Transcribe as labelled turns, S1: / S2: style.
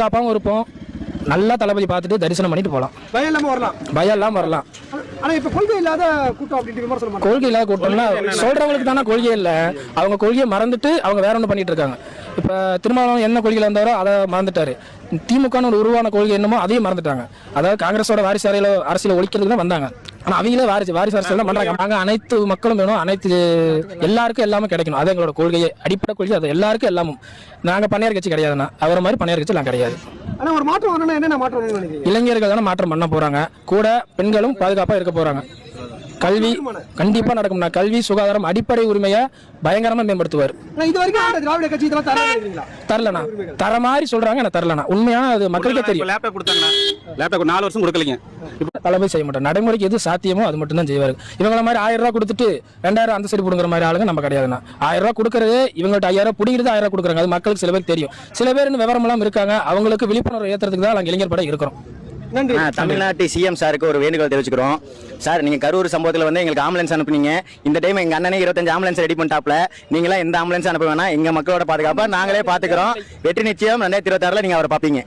S1: காப்பாவும் இருப்போம். நல்லா தளபதி பார்த்துட்டு தரிசனம் பண்ணிட்டு போகலாம். பயம் இல்லாம வரலாம்.
S2: ஆனா இப்ப கொள்கை இல்லாத கூட்டம் அப்படின்ட்டு விமர்சனம் பண்றாங்க.
S1: கொள்கை இல்லாத கூட்டம்னா சொல்றவங்களுக்கு தானே கொள்கை இல்லை. அவங்க கொள்கையை மறந்துட்டு அவங்க வேற ஒன்று பண்ணிட்டு இருக்காங்க. இப்போ திருமாவளவன் என்ன கொள்கையில் இருந்தாரோ அதை மறந்துட்டாரு. திமுகன்னு ஒரு உருவான கொள்கை என்னமோ அதையும் மறந்துட்டாங்க. அதாவது காங்கிரஸோட வாரிசு அரசியல் ஒழிக்கிறதுக்கு தான் வந்தாங்க. ஆனால் அவங்களே வாரிசு அரசியல் தான் பண்றாங்க. நாங்கள் அனைத்து மக்களும் வேணும், அனைத்து எல்லாருக்கும் எல்லாமே கிடைக்கணும். அது எங்களோட கொள்கையை, அடிப்படை கொள்கை. அது எல்லாருக்கும் எல்லாமும். நாங்கள் பணியார் கட்சி கிடையாதுண்ணா, அவரை மாதிரி பணியார் கட்சி எல்லாம் கிடையாது.
S2: ஆனா ஒரு மாற்றம் வரணும்னா என்னென்ன மாற்றம் வரணும்னு நினைக்கிறீங்க?
S1: இளைஞர்கள் தானே மாற்றம் பண்ண போறாங்க. கூட பெண்களும் பாதுகாப்பாக இருக்க போறாங்க. கல்வி கண்டிப்பா நடக்கும்னா கல்வி சுகாதாரம் அடிப்படை உரிமையை பயங்கரமா மேம்படுத்துவார்.
S2: இது வரைக்கும் திராவிட கட்சி இதெல்லாம்
S1: தரலண்ணா, தர மாதிரி சொல்றாங்க. நான் தரலண்ணா, உண்மையான அது மக்களுக்கே தெரியும்.
S3: லேப்டாப் கொடுத்தாங்க, லேப்டாப் 4 வருஷம் கொடுக்கலீங்க.
S1: தளபதி செய்ய மாட்டோம். நடைமுறைக்கு எது சாத்தியமோ அது மட்டும் தான் செய்வாரு. இவங்கள மாதிரி 1000 ரூபா கொடுத்துட்டு 2000 அந்த சைடு கொடுக்குற மாதிரி ஆளுங்க நம்ம கிடையாதுண்ணா. 1000 ரூபா கொடுக்கறது இவங்கள்ட்ட 5000 பிடிக்கிறது 1000 கொடுக்குறாங்க. அது மக்களுக்கு சில பேர் தெரியும். சில பேர் இந்த விவரம் எல்லாம் இருக்காங்க. அவங்களுக்கு விழிப்புணர்வு ஏற்றுறதுக்கு தான் நாங்கள் இளைஞர் படம் இருக்கிறோம்.
S4: தமிழ்நாட்டு சிஎம் சாருக்கு ஒரு வேண்டுகோள் தெரிவிச்சுக்கிறோம். சார், நீங்க கரூர் சம்பவத்தில் வந்து எங்களுக்கு ஆம்புலன்ஸ் அனுப்புனீங்க. இந்த டைம் எங்க அண்ணனே 25 ஆம்புலன்ஸ் ரெடி பண்ணிட்டாப்ல. நீங்களா எந்த ஆம்புலன்ஸ் அனுப்ப வேணா, எங்க மக்களோட பாதுகாப்பா நாங்களே பாத்துக்கிறோம். வெற்றி நிச்சயம் 2026 நீங்க அவரை பாப்பீங்க.